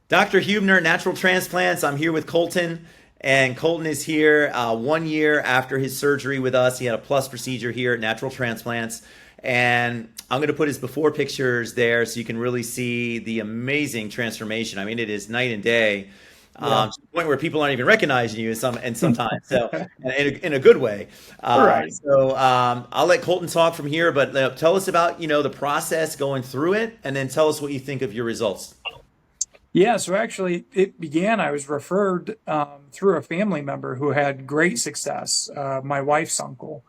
Dr. Huebner, Natural Transplants. I'm here with Colten, and Colten is here 1 year after his surgery with us. He had a plus procedure here at Natural Transplants, and I'm going to put his before pictures there so you can really see the amazing transformation. I mean, it is night and day. Yeah. To the point where people aren't even recognizing you sometimes, so in a good way. Right. I'll let Colton talk from here, but tell us about the process going through it, and then tell us what you think of your results. Yeah. So actually, it began, I was referred through a family member who had great success, my wife's uncle.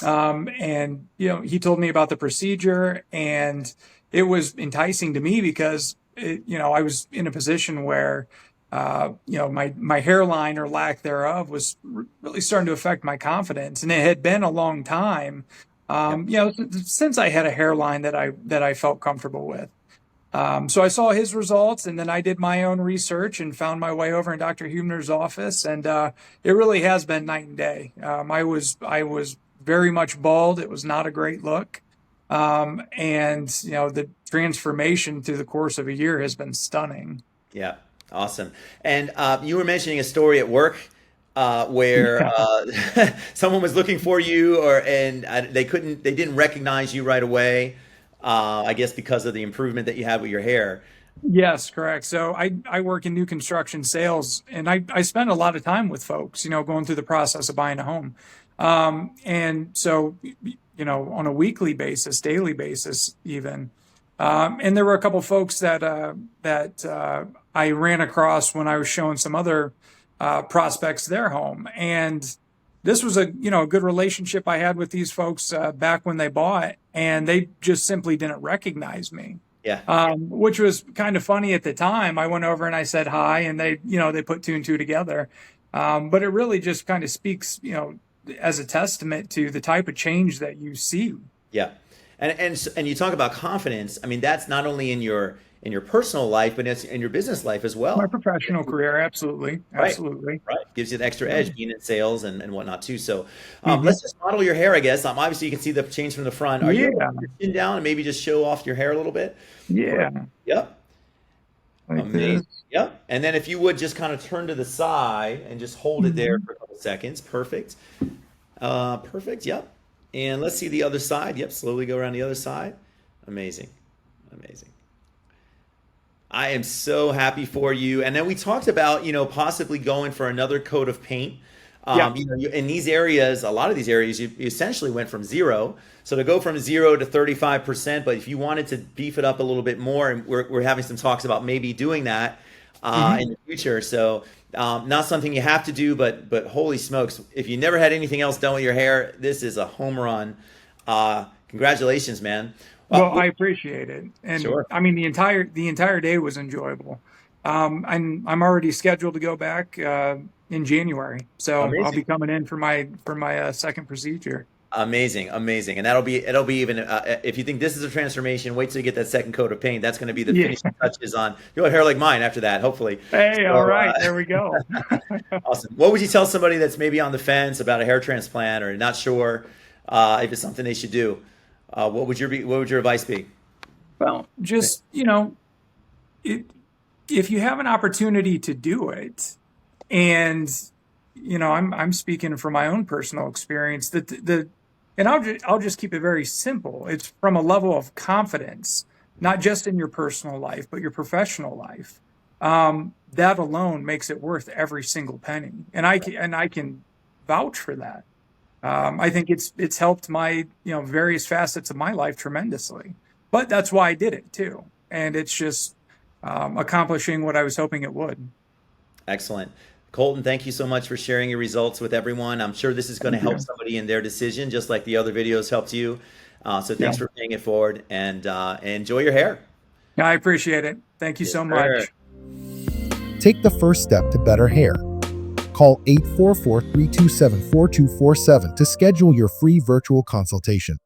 He told me about the procedure, and it was enticing to me because I was in a position where, my hairline or lack thereof was really starting to affect my confidence. And it had been a long time, Yeah. since I had a hairline that I felt comfortable with. So I saw his results, and then I did my own research and found my way over in Dr. Huebner's office, and it really has been night and day. I was very much bald. It was not a great look, and the transformation through the course of a year has been stunning. Yeah, awesome. And you were mentioning a story at work where someone was looking for you, they didn't recognize you right away. I guess because of the improvement that you had with your hair. Yes, correct. So I work in new construction sales, and I spend a lot of time with folks, going through the process of buying a home. And so, on a weekly basis, daily basis, even. And there were a couple folks that I ran across when I was showing some other prospects their home. And this was a good relationship I had with these folks back when they bought, and they just simply didn't recognize me, Yeah, which was kind of funny at the time. I went over and I said hi, and they put two and two together. But it really just kind of speaks, as a testament to the type of change that you see. yeah. And you talk about confidence. I mean, that's not only in your personal life, but it's in your business life as My well. professional career, absolutely, Right. absolutely. Right. Gives you an extra edge being in sales and whatnot too. So Hmm. let's just model your hair, I guess. Obviously, you can see the change from the front. Are you able to Yeah, put your chin down and maybe just show off your hair a little bit? yeah, Perfect. Yep. like Amazing. this. Yep. And then if you would just kind of turn to the side and just hold it there Hmm. for a couple seconds. Perfect. Perfect. Yep. And let's see the other side. Yep. Slowly go around the other side. Amazing. Amazing. I am so happy for you. And then we talked about, possibly going for another coat of paint. Yeah. In these areas, a lot of these areas, you essentially went from zero. So to go from 0 to 35%, but if you wanted to beef it up a little bit more, and we're having some talks about maybe doing that Hmm. in the future. So not something you have to do, but holy smokes, if you never had anything else done with your hair, this is a home run. Congratulations, man. Well, Well, I appreciate it, and sure. I mean the entire day was enjoyable. I'm already scheduled to go back in January, so I'll Amazing. be coming in for my second procedure. Amazing, amazing, and it'll be even if you think this is a transformation, wait till you get that second coat of paint. That's going to be the Yeah. finishing touches on. You'll have hair like mine after that, hopefully. Hey, all So right, there we go. awesome. What would you tell somebody that's maybe on the fence about a hair transplant or not sure if it's something they should do? What would your advice be? Well, just it, if you have an opportunity to do it, and I'm speaking from my own personal experience that and I'll just keep it very simple. It's from a level of confidence, not just in your personal life, but your professional life. That alone makes it worth every single penny, and I can vouch for that. I think it's helped my various facets of my life tremendously. But that's why I did it too, and it's just accomplishing what I was hoping it would. Excellent. Colton, thank you so much for sharing your results with everyone. I'm sure this is going to Thank help you. somebody in their decision, just like the other videos helped you. So Yeah, thanks for paying it forward and enjoy your hair. yeah, I appreciate it. Thank you Yes, so sir. much. Take the first step to better hair. Call 844 327 4247 to schedule your free virtual consultation.